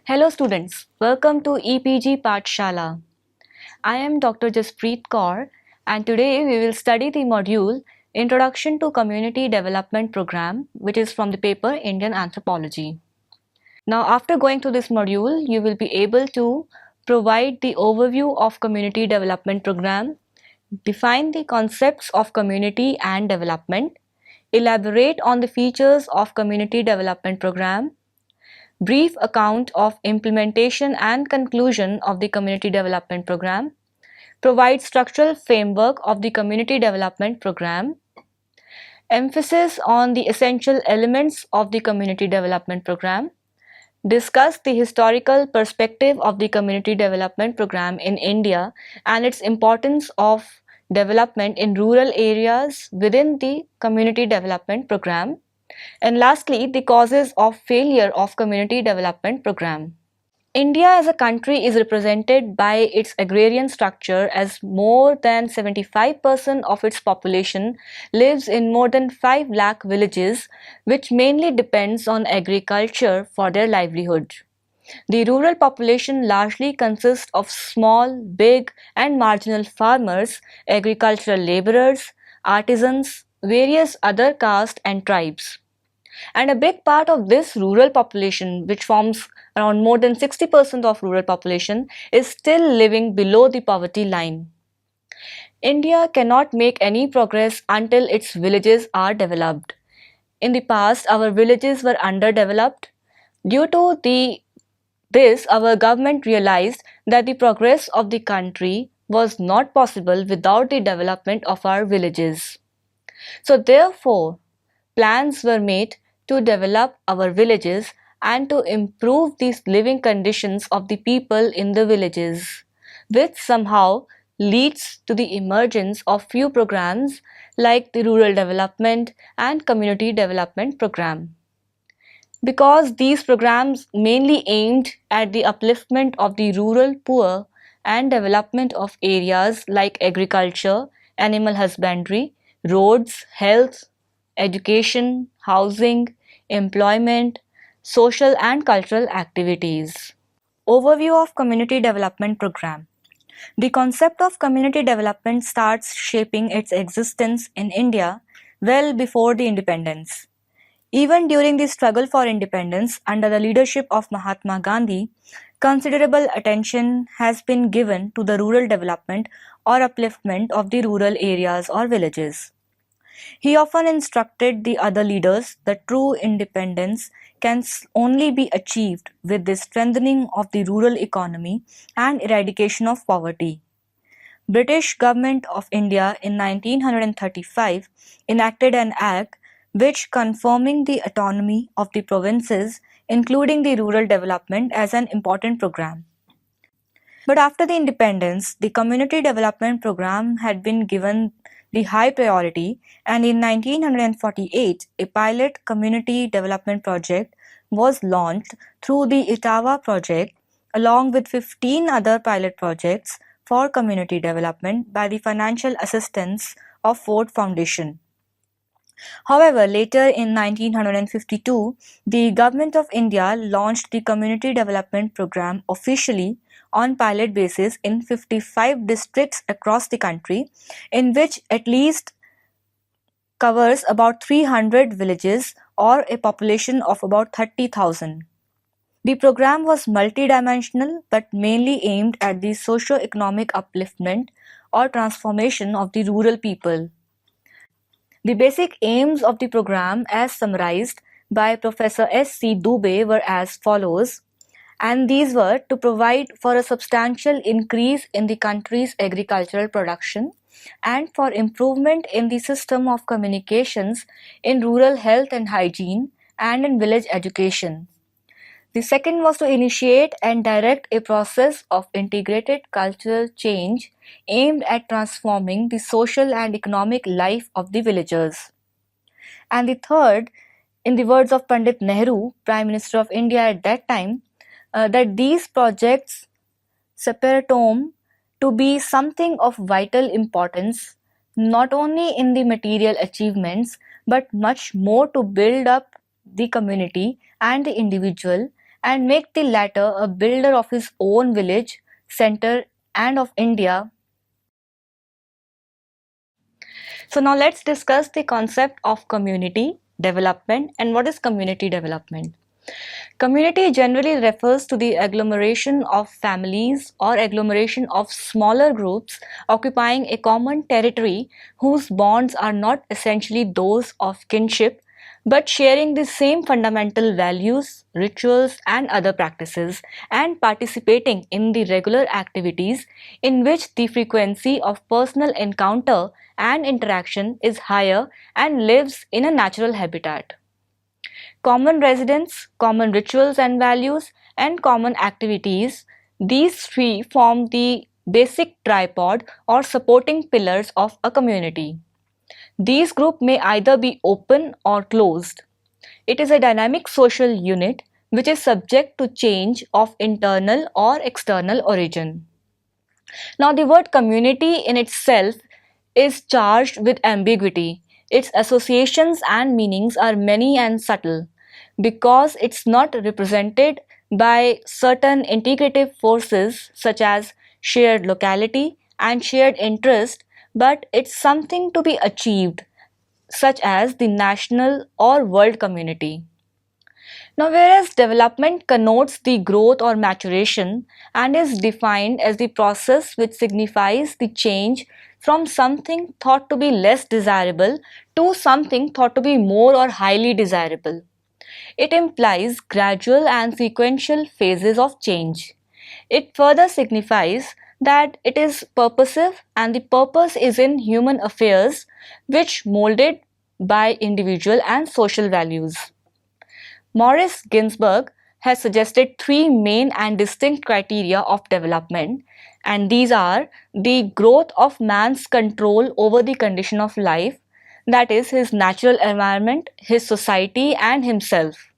Hello students, welcome to EPG Pathshala. I am Dr. Jaspreet Kaur and today we will study the module Introduction to Community Development Program, which is from the paper Indian Anthropology. Now after going through this module, you will be able to provide the overview of Community Development Program, define the concepts of community and development, elaborate on the features of Community Development Program, brief account of implementation and conclusion of the Community Development Program, provide structural framework of the Community Development Program, emphasis on the essential elements of the Community Development Program, discuss the historical perspective of the Community Development Program in India and its importance of development in rural areas within the Community Development Program, and lastly, the causes of failure of Community Development Program. India as a country is represented by its agrarian structure as more than 75% of its population lives in more than 5 lakh villages, which mainly depends on agriculture for their livelihood. The rural population largely consists of small, big and marginal farmers, agricultural laborers, artisans, various other castes and tribes. And a big part of this rural population, which forms around more than 60% of rural population, is still living below the poverty line. India cannot make any progress until its villages are developed. In the past, our villages were underdeveloped. Due to this, our government realized that the progress of the country was not possible without the development of our villages. So therefore, plans were made to develop our villages and to improve the living conditions of the people in the villages, which somehow leads to the emergence of few programs like the Rural Development and Community Development Program. Because these programs mainly aimed at the upliftment of the rural poor and development of areas like agriculture, animal husbandry, roads, health, education, housing, employment, social and cultural activities. Overview of Community Development Program. The concept of community development starts shaping its existence in India well before the independence. Even during the struggle for independence under the leadership of Mahatma Gandhi, considerable attention has been given to the rural development or upliftment of the rural areas or villages. He often instructed the other leaders that true independence can only be achieved with the strengthening of the rural economy and eradication of poverty. British Government of India in 1935 enacted an act which confirming the autonomy of the provinces, including the rural development as an important program. But after the independence, the Community Development Program had been given the high priority, and in 1948, a pilot community development project was launched through the Itawa project, along with 15 other pilot projects for community development by the financial assistance of Ford Foundation. However, later in 1952, the Government of India launched the Community Development Program officially on pilot basis in 55 districts across the country, in which at least covers about 300 villages or a population of about 30,000. The program was multidimensional but mainly aimed at the socio-economic upliftment or transformation of the rural people. The basic aims of the program, as summarized by Professor S.C. Dubey, were as follows, and these were to provide for a substantial increase in the country's agricultural production and for improvement in the system of communications in rural health and hygiene and in village education. The second was to initiate and direct a process of integrated cultural change aimed at transforming the social and economic life of the villagers. And the third, in the words of Pandit Nehru, Prime Minister of India at that time, that these projects separatum to be something of vital importance, not only in the material achievements, but much more to build up the community and the individual and make the latter a builder of his own village, center, and of India. So now let's discuss the concept of community development and what is community development. Community generally refers to the agglomeration of families or agglomeration of smaller groups occupying a common territory whose bonds are not essentially those of kinship but sharing the same fundamental values, rituals, and other practices, and participating in the regular activities in which the frequency of personal encounter and interaction is higher and lives in a natural habitat. Common residence, common rituals and values, and common activities, these three form the basic tripod or supporting pillars of a community. These groups may either be open or closed. It is a dynamic social unit which is subject to change of internal or external origin. Now, the word community in itself is charged with ambiguity. Its associations and meanings are many and subtle because it's not represented by certain integrative forces such as shared locality and shared interest, but it's something to be achieved, such as the national or world community. Now, whereas development connotes the growth or maturation and is defined as the process which signifies the change from something thought to be less desirable to something thought to be more or highly desirable. It implies gradual and sequential phases of change. It further signifies that it is purposive and the purpose is in human affairs which molded by individual and social values. Maurice Ginsburg has suggested three main and distinct criteria of development, and these are the growth of man's control over the condition of life, that is, his natural environment, his society, and himself.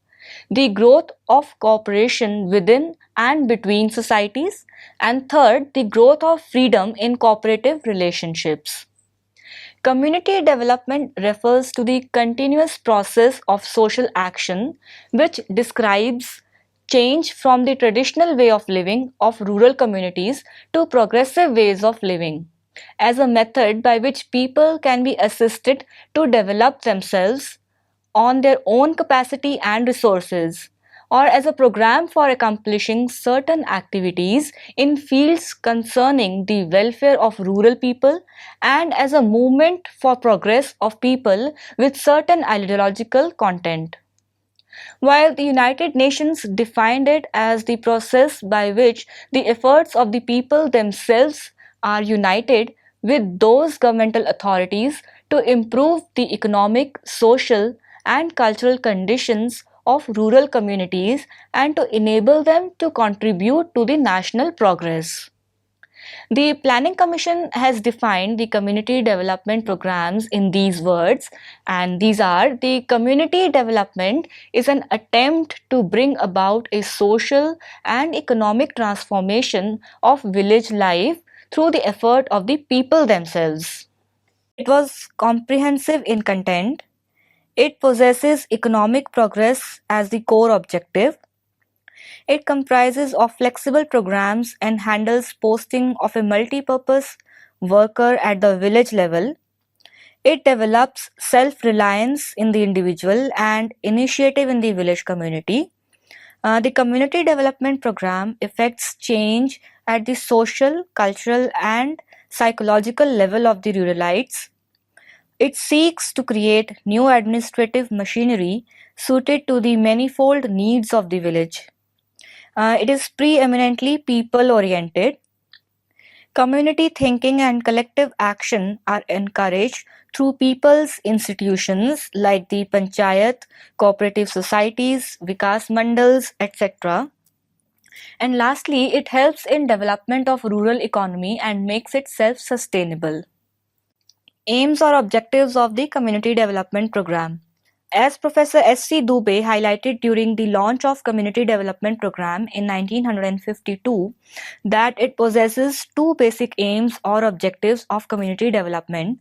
The growth of cooperation within and between societies, and third, the growth of freedom in cooperative relationships. Community development refers to the continuous process of social action which describes change from the traditional way of living of rural communities to progressive ways of living as a method by which people can be assisted to develop themselves on their own capacity and resources, or as a program for accomplishing certain activities in fields concerning the welfare of rural people, and as a movement for progress of people with certain ideological content. While the United Nations defined it as the process by which the efforts of the people themselves are united with those governmental authorities to improve the economic, social, and cultural conditions of rural communities and to enable them to contribute to the national progress. The Planning Commission has defined the community development programs in these words, and these are: the community development is an attempt to bring about a social and economic transformation of village life through the effort of the people themselves. It was comprehensive in content. It possesses economic progress as the core objective. It comprises of flexible programs and handles posting of a multi-purpose worker at the village level. It develops self-reliance in the individual and initiative in the village community. The community development program effects change at the social, cultural, and psychological level of the ruralites. It seeks to create new administrative machinery suited to the manifold needs of the village. It is preeminently people-oriented. Community thinking and collective action are encouraged through people's institutions like the panchayat, cooperative societies, vikas mandals, etc. And lastly, it helps in development of rural economy and makes it self-sustainable. Aims or objectives of the Community Development Program. As Professor S.C. Dubey highlighted during the launch of Community Development Program in 1952, that it possesses two basic aims or objectives of community development,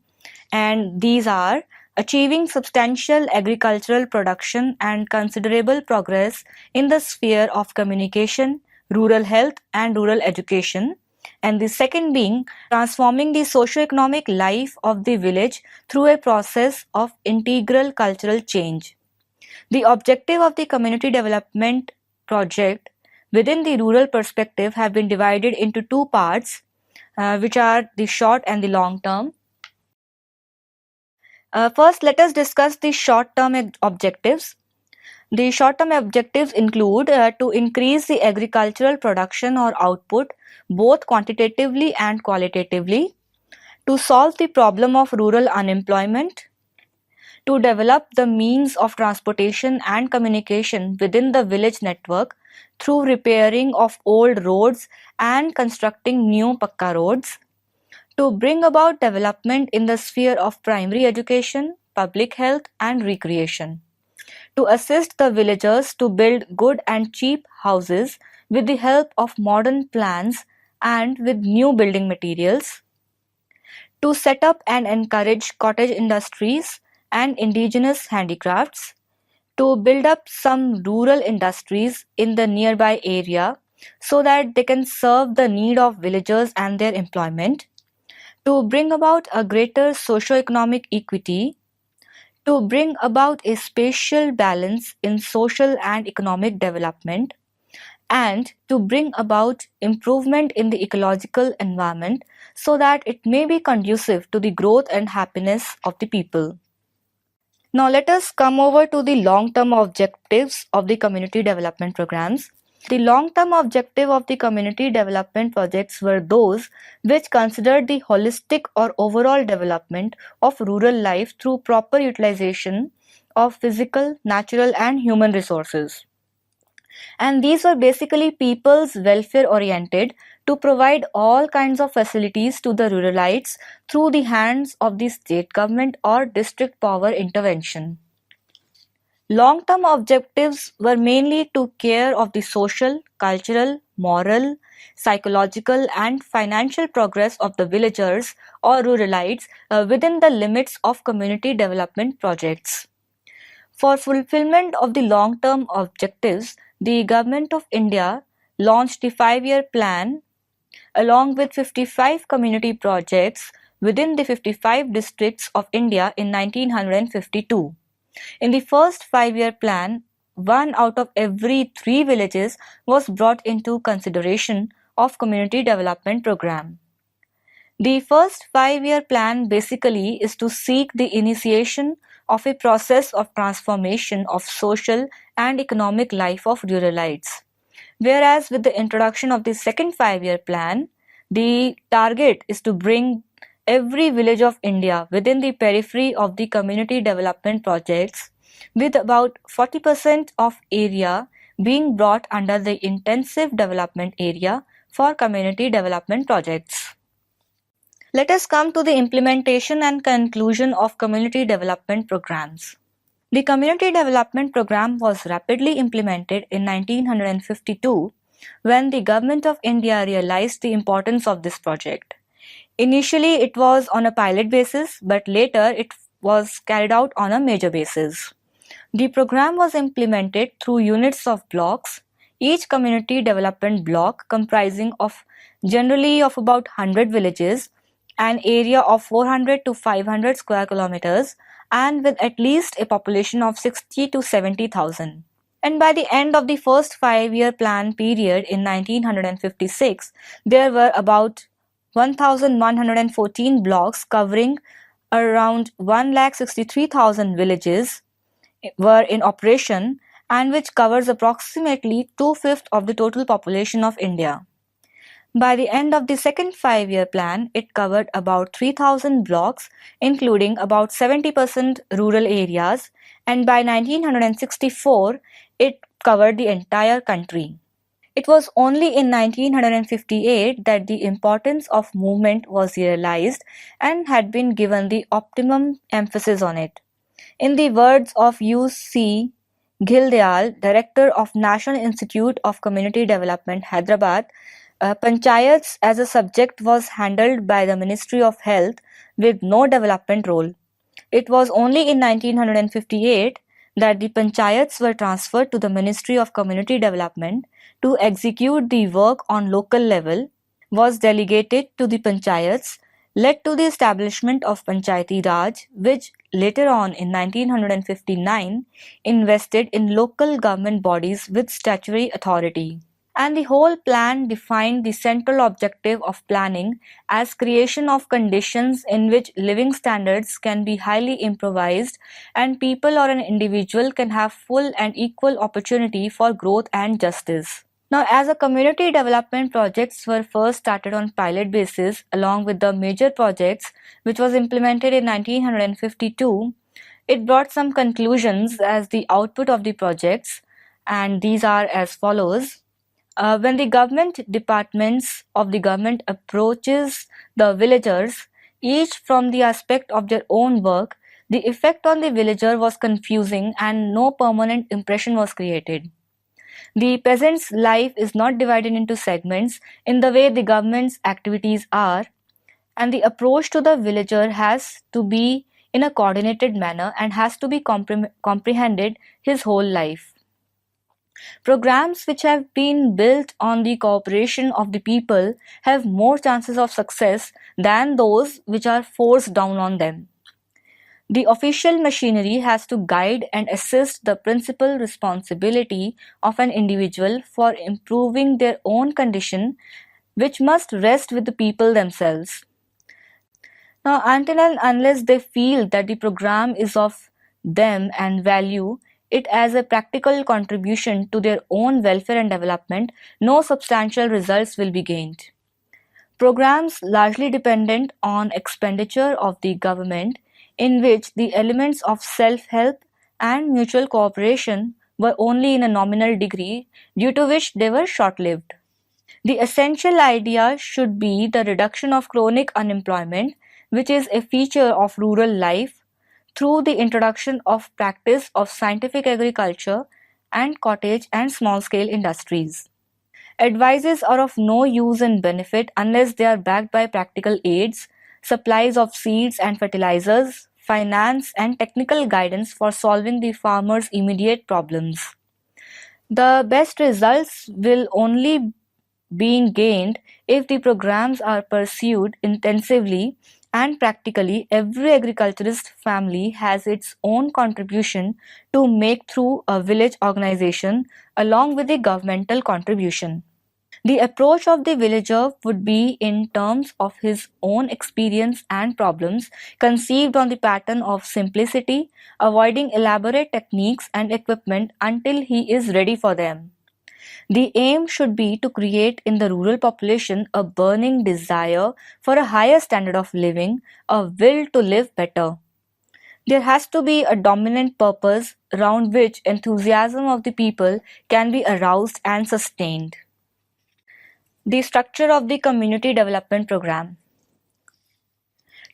and these are: achieving substantial agricultural production and considerable progress in the sphere of communication, rural health, and rural education. And the second being transforming the socio-economic life of the village through a process of integral cultural change. The objective of the community development project within the rural perspective have been divided into two parts, which are the short and the long term. First, let us discuss the short-term objectives. The short-term objectives include to increase the agricultural production or output both quantitatively and qualitatively, to solve the problem of rural unemployment, to develop the means of transportation and communication within the village network through repairing of old roads and constructing new pakka roads, to bring about development in the sphere of primary education, public health, and recreation, to assist the villagers to build good and cheap houses with the help of modern plans and with new building materials, to set up and encourage cottage industries and indigenous handicrafts, to build up some rural industries in the nearby area so that they can serve the need of villagers and their employment, to bring about a greater socio-economic equity, to bring about a spatial balance in social and economic development, and to bring about improvement in the ecological environment so that it may be conducive to the growth and happiness of the people. Now let us come over to the long-term objectives of the community development programs. The long-term objective of the community development projects were those which considered the holistic or overall development of rural life through proper utilization of physical, natural, and human resources. And these were basically people's welfare oriented to provide all kinds of facilities to the ruralites through the hands of the state government or district power intervention. Long-term objectives were mainly to care of the social, cultural, moral, psychological and financial progress of the villagers or ruralites within the limits of community development projects. For fulfillment of the long-term objectives, the Government of India launched the 5-year plan along with 55 community projects within the 55 districts of India in 1952. In the first 5-year plan, 1 out of every 3 villages was brought into consideration of community development program. The first 5-year plan basically is to seek the initiation of a process of transformation of social and economic life of ruralites. Whereas with the introduction of the second 5-year plan, the target is to bring every village of India within the periphery of the community development projects, with about 40% of area being brought under the intensive development area for community development projects. Let us come to the implementation and conclusion of community development programs. The Community Development Program was rapidly implemented in 1952 when the Government of India realized the importance of this project. Initially, it was on a pilot basis, but later it was carried out on a major basis. The program was implemented through units of blocks, each community development block comprising of generally of about 100 villages, an area of 400 to 500 square kilometers, and with at least a population of 60 to 70,000. And by the end of the first 5-year plan period in 1956, there were about 1,114 blocks covering around 1,63,000 villages were in operation, and which covers approximately 2/5 of the total population of India. By the end of the second 5-year plan, it covered about 3,000 blocks, including about 70% rural areas, and by 1964, it covered the entire country. It was only in 1958 that the importance of movement was realized and had been given the optimum emphasis on it. In the words of U.C. Ghildayal, Director of National Institute of Community Development, Hyderabad, Panchayats as a subject was handled by the Ministry of Health with no development role. It was only in 1958 that the panchayats were transferred to the Ministry of Community Development to execute the work on local level, was delegated to the panchayats, led to the establishment of Panchayati Raj, which later on in 1959 invested in local government bodies with statutory authority. And the whole plan defined the central objective of planning as creation of conditions in which living standards can be highly improvised and people or an individual can have full and equal opportunity for growth and justice. Now, as a community development projects were first started on pilot basis along with the major projects which was implemented in 1952, it brought some conclusions as the output of the projects, and these are as follows. When the government departments of the government approaches the villagers, each from the aspect of their own work, the effect on the villager was confusing and no permanent impression was created. The peasant's life is not divided into segments in the way the government's activities are, and the approach to the villager has to be in a coordinated manner and has to be comprehended his whole life. Programs which have been built on the cooperation of the people have more chances of success than those which are forced down on them. The official machinery has to guide and assist the principal responsibility of an individual for improving their own condition, which must rest with the people themselves. Now, until and unless they feel that the program is of them and value it as a practical contribution to their own welfare and development, no substantial results will be gained. Programs largely dependent on expenditure of the government, in which the elements of self-help and mutual cooperation were only in a nominal degree, due to which they were short-lived. The essential idea should be the reduction of chronic unemployment, which is a feature of rural life, through the introduction of practice of scientific agriculture and cottage and small-scale industries. Advices are of no use and benefit unless they are backed by practical aids, supplies of seeds and fertilizers, finance and technical guidance for solving the farmer's immediate problems. The best results will only being gained if the programs are pursued intensively and practically every agriculturist family has its own contribution to make through a village organization along with the governmental contribution. The approach of the villager would be in terms of his own experience and problems, conceived on the pattern of simplicity, avoiding elaborate techniques and equipment until he is ready for them. The aim should be to create in the rural population a burning desire for a higher standard of living, a will to live better. There has to be a dominant purpose around which enthusiasm of the people can be aroused and sustained. The structure of the Community Development Program.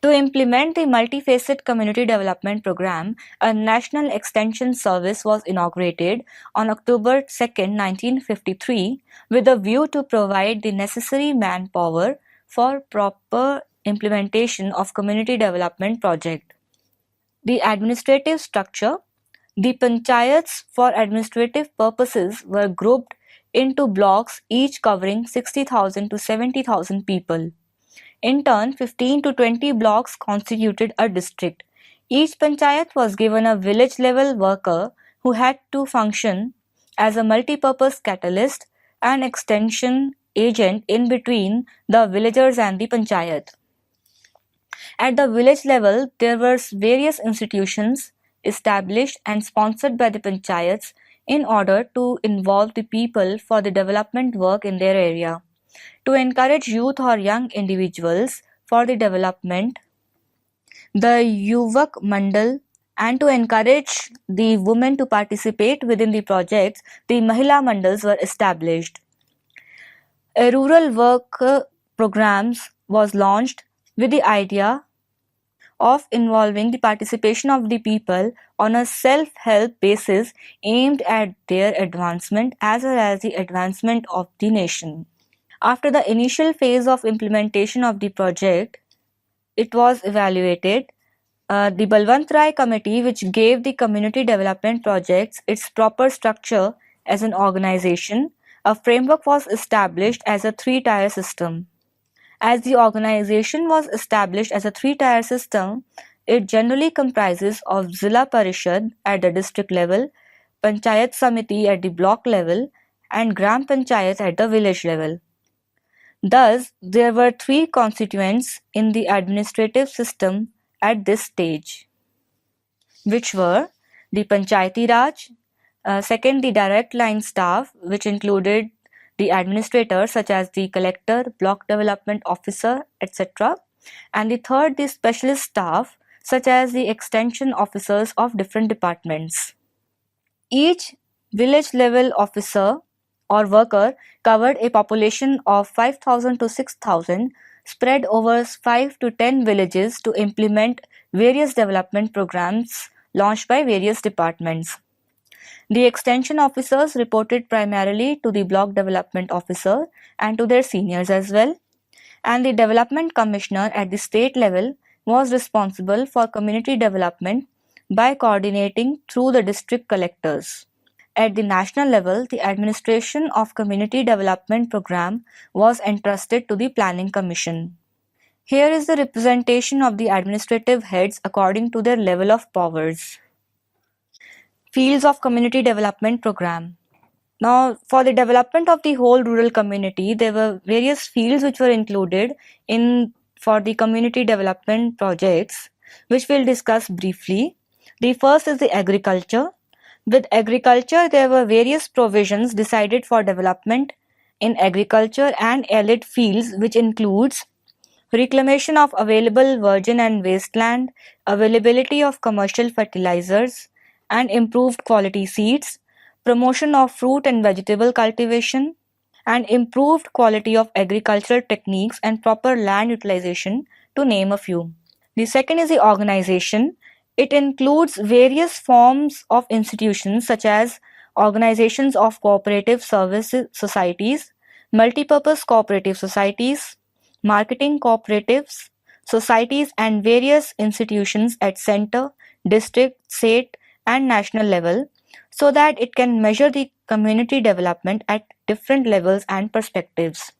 To implement the multifaceted Community Development Program, a National Extension Service was inaugurated on October 2, 1953, with a view to provide the necessary manpower for proper implementation of community development project. The administrative structure. The panchayats for administrative purposes were grouped into blocks each covering 60,000 to 70,000 people. In turn, 15 to 20 blocks constituted a district. Each panchayat was given a village-level worker who had to function as a multi-purpose catalyst and extension agent in between the villagers and the panchayat. At the village level, there were various institutions established and sponsored by the panchayats in order to involve the people for the development work in their area. To encourage youth or young individuals for the development, the Yuvak Mandal, and to encourage the women to participate within the projects, the Mahila Mandals were established. A rural work programs was launched with the idea of involving the participation of the people on a self-help basis aimed at their advancement as well as the advancement of the nation. After the initial phase of implementation of the project, it was evaluated The Balwant Rai Committee, which gave the community development projects its proper structure as an organization, a framework was established as a three-tier system. As the organization was established as a three-tier system, it generally comprises of Zilla Parishad at the district level, Panchayat Samiti at the block level, and Gram Panchayat at the village level. Thus, there were three constituents in the administrative system at this stage, which were the Panchayati Raj, second the direct line staff, which included the administrators such as the collector, block development officer, etc. And the third the specialist staff such as the extension officers of different departments. Each village level officer or worker covered a population of 5,000 to 6,000 spread over 5 to 10 villages to implement various development programs launched by various departments. The extension officers reported primarily to the block development officer and to their seniors as well, and the development commissioner at the state level was responsible for community development by coordinating through the district collectors. At the national level, the administration of community development program was entrusted to the Planning Commission. Here is the representation of the administrative heads according to their level of powers. Fields of Community Development Program. Now, for the development of the whole rural community, there were various fields which were included in for the community development projects, which we'll discuss briefly. The first is the agriculture. With agriculture, there were various provisions decided for development in agriculture and allied fields, which includes reclamation of available virgin and wasteland, availability of commercial fertilizers and improved quality seeds, promotion of fruit and vegetable cultivation, and improved quality of agricultural techniques and proper land utilization, to name a few. The second is the organization. It includes various forms of institutions such as organizations of cooperative service societies, multipurpose cooperative societies, marketing cooperatives, societies and various institutions at center, district, state and national level so that it can measure the community development at different levels and perspectives.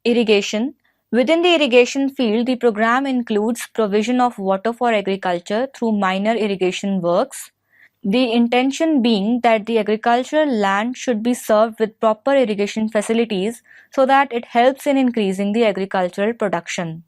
Irrigation. Within the irrigation field, the program includes provision of water for agriculture through minor irrigation works. The intention being that the agricultural land should be served with proper irrigation facilities so that it helps in increasing the agricultural production.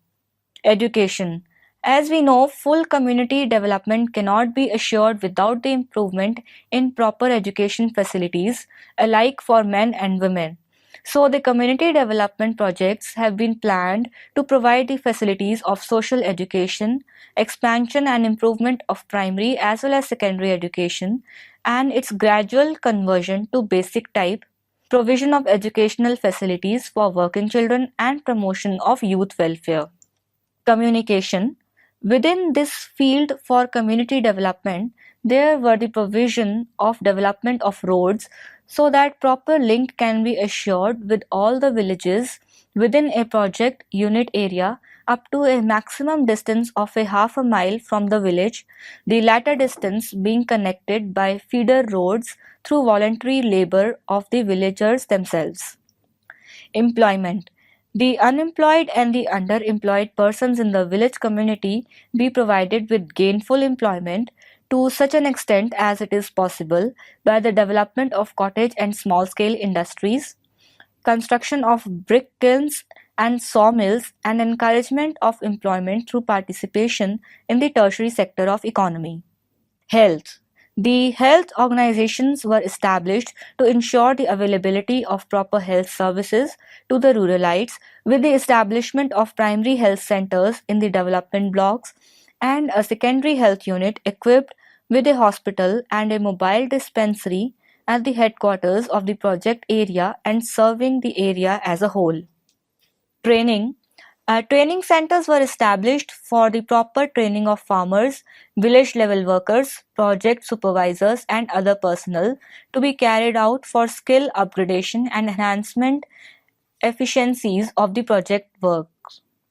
Education. As we know, full community development cannot be assured without the improvement in proper education facilities, alike for men and women. So, the community development projects have been planned to provide the facilities of social education, expansion and improvement of primary as well as secondary education, and its gradual conversion to basic type, provision of educational facilities for working children, and promotion of youth welfare. Communication. Within this field for community development, there were the provision of development of roads so that proper link can be assured with all the villages within a project unit area up to a maximum distance of a half a mile from the village, the latter distance being connected by feeder roads through voluntary labor of the villagers themselves. Employment. The unemployed and the underemployed persons in the village community be provided with gainful employment to such an extent as it is possible by the development of cottage and small scale industries, construction of brick kilns and sawmills, and encouragement of employment through participation in the tertiary sector of economy. Health. The health organizations were established to ensure the availability of proper health services to the ruralites with the establishment of primary health centers in the development blocks and a secondary health unit equipped with a hospital and a mobile dispensary at the headquarters of the project area and serving the area as a whole. Training. Training centers were established for the proper training of farmers, village level workers, project supervisors, and other personnel to be carried out for skill upgradation and enhancement efficiencies of the project work.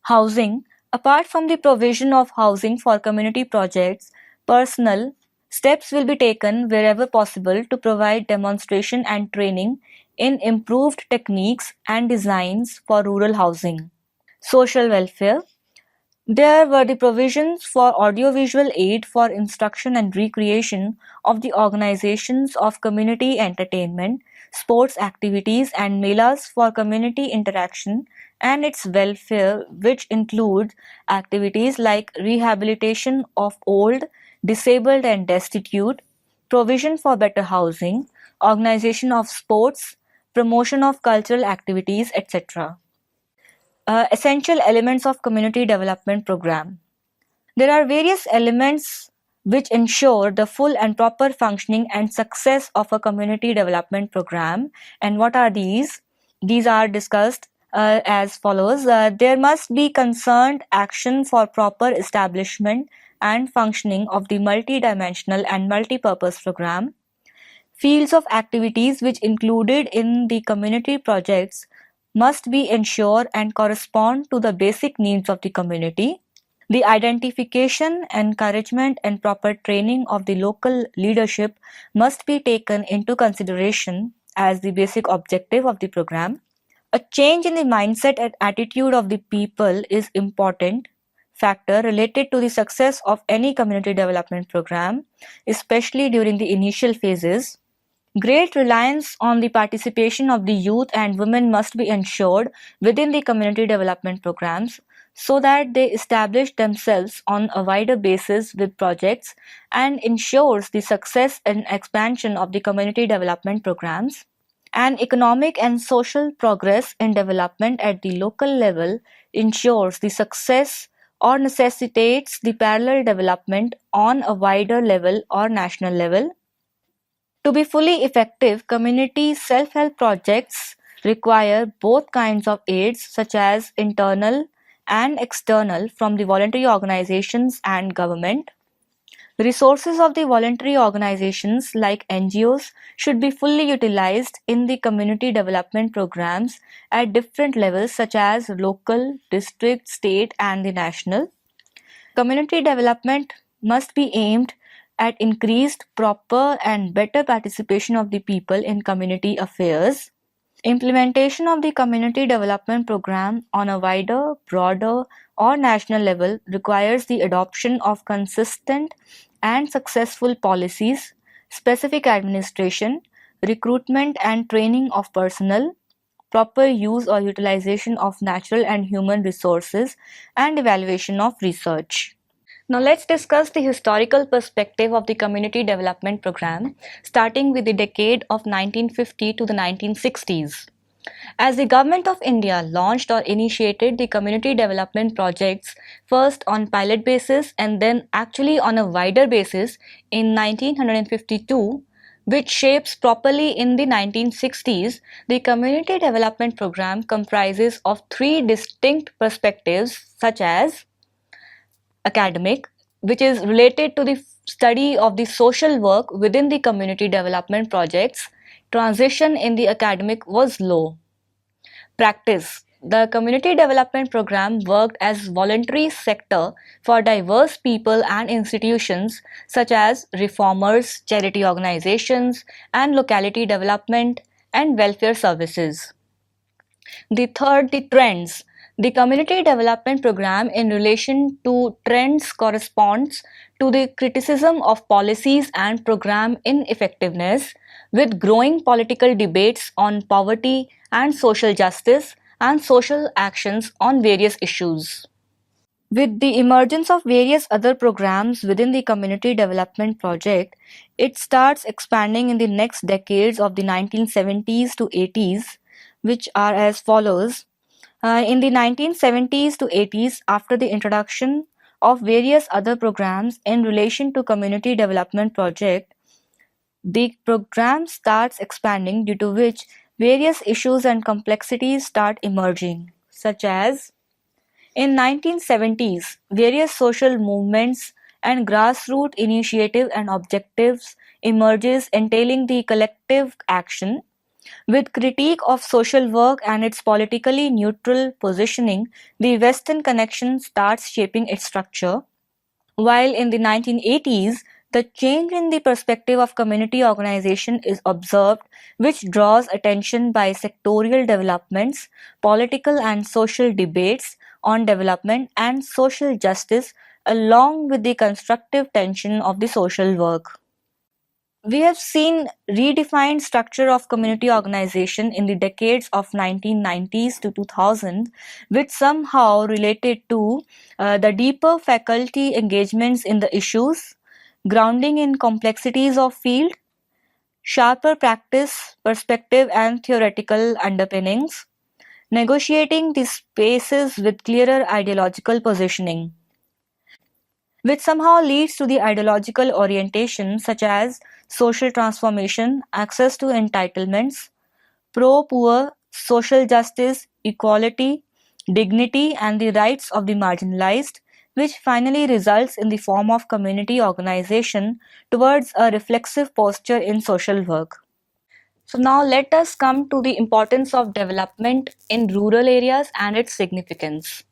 Housing. Apart from the provision of housing for community projects, personal steps will be taken wherever possible to provide demonstration and training in improved techniques and designs for rural housing. Social welfare. There were the provisions for audiovisual aid for instruction and recreation of the organizations of community entertainment, sports activities, and melas for community interaction and its welfare, which include activities like rehabilitation of old, disabled, and destitute, provision for better housing, organization of sports, promotion of cultural activities, etc. Essential elements of community development program. There are various elements which ensure the full and proper functioning and success of a community development program. And what are these? These are discussed as follows. There must be concerned action for proper establishment and functioning of the multidimensional and multi-purpose program. Fields of activities which included in the community projects must be ensured and correspond to the basic needs of the community. The identification, encouragement, and proper training of the local leadership must be taken into consideration as the basic objective of the program. A change in the mindset and attitude of the people is important factor related to the success of any community development program, especially during the initial phases. Great reliance on the participation of the youth and women must be ensured within the community development programs so that they establish themselves on a wider basis with projects and ensures the success and expansion of the community development programs. And economic and social progress in development at the local level ensures the success or necessitates the parallel development on a wider level or national level. To be fully effective, community self-help projects require both kinds of aids such as internal and external from the voluntary organizations and government. Resources of the voluntary organizations like NGOs should be fully utilized in the community development programs at different levels such as local, district, state, and the national. Community development must be aimed at increased, proper, and better participation of the people in community affairs. Implementation of the community development program on a wider, broader, or national level requires the adoption of consistent and successful policies, specific administration, recruitment and training of personnel, proper use or utilization of natural and human resources, and evaluation of research. Now let's discuss the historical perspective of the Community Development Program, starting with the decade of 1950 to the 1960s. As the Government of India launched or initiated the community development projects first on pilot basis and then actually on a wider basis in 1952, which shapes properly in the 1960s, the Community Development Program comprises of three distinct perspectives such as academic, which is related to the study of the social work within the community development projects. Transition in the academic was low. Practice. The community development program worked as voluntary sector for diverse people and institutions such as reformers, charity organizations, and locality development and welfare services. The third, the trends. The community development program in relation to trends corresponds to the criticism of policies and program ineffectiveness with growing political debates on poverty and social justice and social actions on various issues. With the emergence of various other programs within the community development project, it starts expanding in the next decades of the 1970s to 80s, which are as follows. In the 1970s to 80s, after the introduction of various other programs in relation to community development project, the program starts expanding due to which various issues and complexities start emerging, such as in 1970s, various social movements and grassroots initiative and objectives emerges entailing the collective action. With critique of social work and its politically neutral positioning, the Western connection starts shaping its structure, while in the 1980s, the change in the perspective of community organization is observed, which draws attention by sectorial developments, political and social debates on development and social justice, along with the constructive tension of the social work. We have seen redefined structure of community organization in the decades of 1990s to 2000, which somehow related to the deeper faculty engagements in the issues, grounding in complexities of field, sharper practice, perspective and theoretical underpinnings, negotiating the spaces with clearer ideological positioning, which somehow leads to the ideological orientation such as social transformation, access to entitlements, pro-poor, social justice, equality, dignity, and the rights of the marginalized, which finally results in the form of community organization towards a reflexive posture in social work. So now let us come to the importance of development in rural areas and its significance.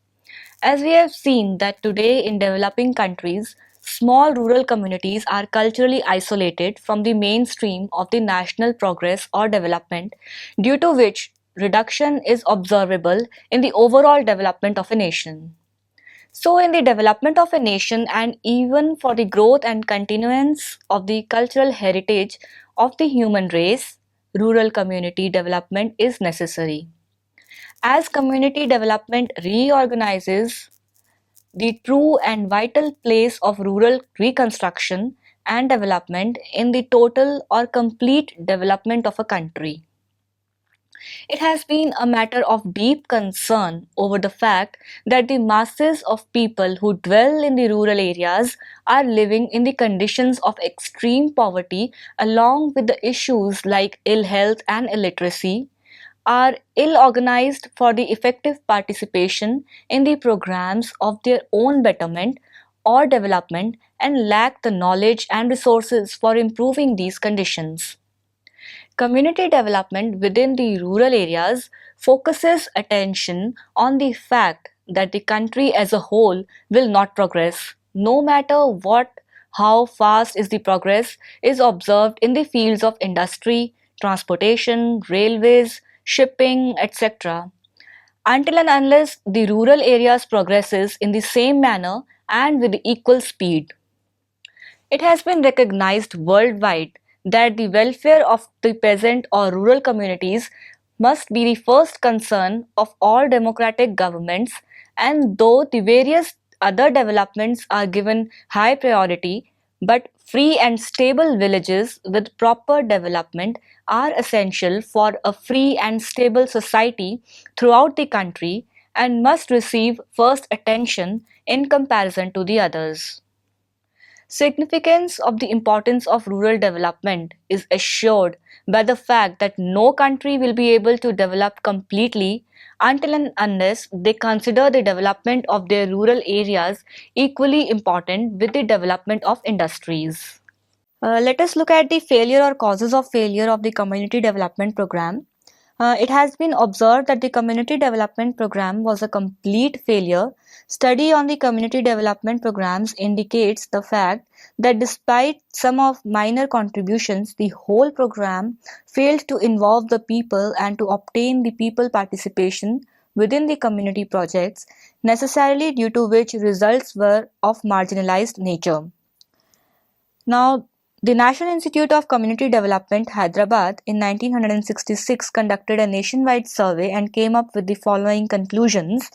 As we have seen that today in developing countries, small rural communities are culturally isolated from the mainstream of the national progress or development, due to which reduction is observable in the overall development of a nation. So, in the development of a nation and even for the growth and continuance of the cultural heritage of the human race, rural community development is necessary. As community development reorganizes the true and vital place of rural reconstruction and development in the total or complete development of a country. It has been a matter of deep concern over the fact that the masses of people who dwell in the rural areas are living in the conditions of extreme poverty, along with the issues like ill health and illiteracy, are ill organized for the effective participation in the programs of their own betterment or development, and lack the knowledge and resources for improving these conditions. Community development within the rural areas focuses attention on the fact that the country as a whole will not progress, no matter how fast is the progress is observed in the fields of industry, transportation, railways, shipping, etc., until and unless the rural areas progresses in the same manner and with equal speed. It has been recognized worldwide that the welfare of the peasant or rural communities must be the first concern of all democratic governments, and though the various other developments are given high priority, but free and stable villages with proper development are essential for a free and stable society throughout the country and must receive first attention in comparison to the others. Significance of the importance of rural development is assured by the fact that no country will be able to develop completely until and unless they consider the development of their rural areas equally important with the development of industries. Let us look at the failure or causes of failure of the community development program. It has been observed that the community development program was a complete failure. Study on the community development programs indicates the fact that despite some of minor contributions, the whole program failed to involve the people and to obtain the people participation within the community projects, necessarily due to which results were of marginalized nature. Now, the National Institute of Community Development, Hyderabad, in 1966 conducted a nationwide survey and came up with the following conclusions.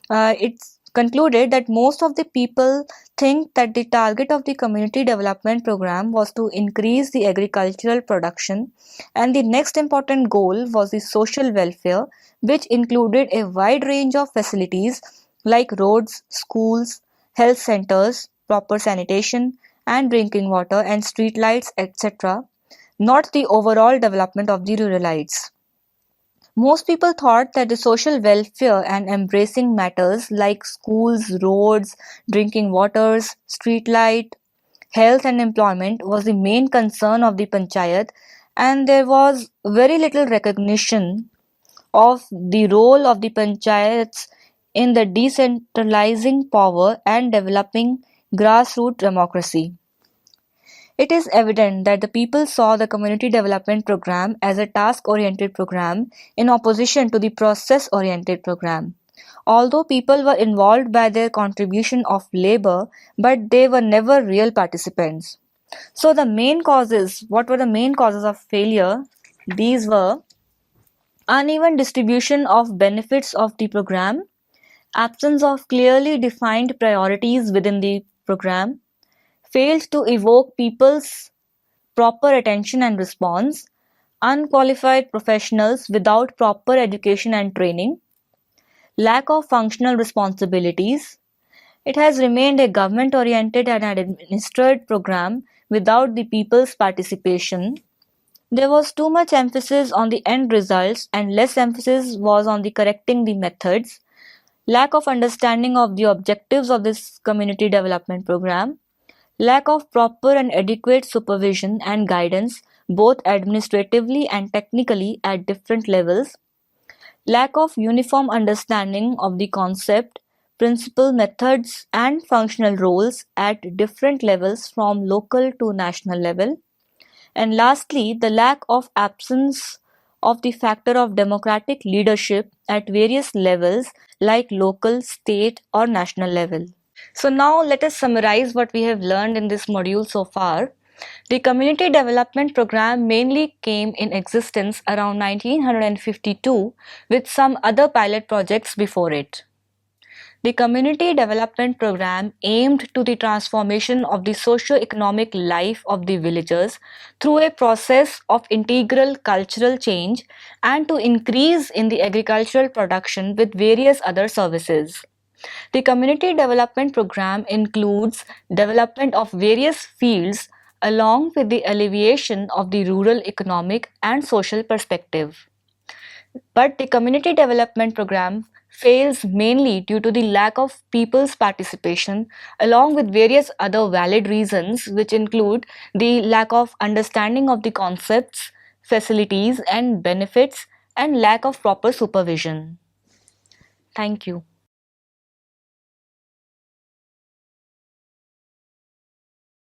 It concluded that most of the people think that the target of the community development program was to increase the agricultural production, and the next important goal was the social welfare, which included a wide range of facilities like roads, schools, health centers, proper sanitation, and drinking water and street lights, etc., not the overall development of the ruralites. Most people thought that the social welfare and embracing matters like schools, roads, drinking waters, street light, health and employment was the main concern of the panchayat, and there was very little recognition of the role of the panchayats in the decentralizing power and developing grassroots democracy. It is evident that the people saw the community development program as a task-oriented program in opposition to the process-oriented program. Although people were involved by their contribution of labor, but they were never real participants. So what were the main causes of failure? These were uneven distribution of benefits of the program, absence of clearly defined priorities within the program, failed to evoke people's proper attention and response, unqualified professionals without proper education and training, lack of functional responsibilities. It has remained a government-oriented and administered program without the people's participation. There was too much emphasis on the end results and less emphasis was on the correcting the methods. Lack of understanding of the objectives of this community development program. Lack of proper and adequate supervision and guidance, both administratively and technically at different levels. Lack of uniform understanding of the concept, principle, methods, and functional roles at different levels from local to national level. And lastly, the lack of absence of the factor of democratic leadership at various levels like local, state, or national level. So now let us summarize what we have learned in this module so far. The Community Development Program mainly came in existence around 1952 with some other pilot projects before it. The Community Development Program aimed to the transformation of the socio-economic life of the villagers through a process of integral cultural change and to increase in the agricultural production with various other services. The Community Development Program includes development of various fields along with the alleviation of the rural economic and social perspective. But the Community Development Program fails mainly due to the lack of people's participation along with various other valid reasons which include the lack of understanding of the concepts, facilities and benefits and lack of proper supervision. Thank you.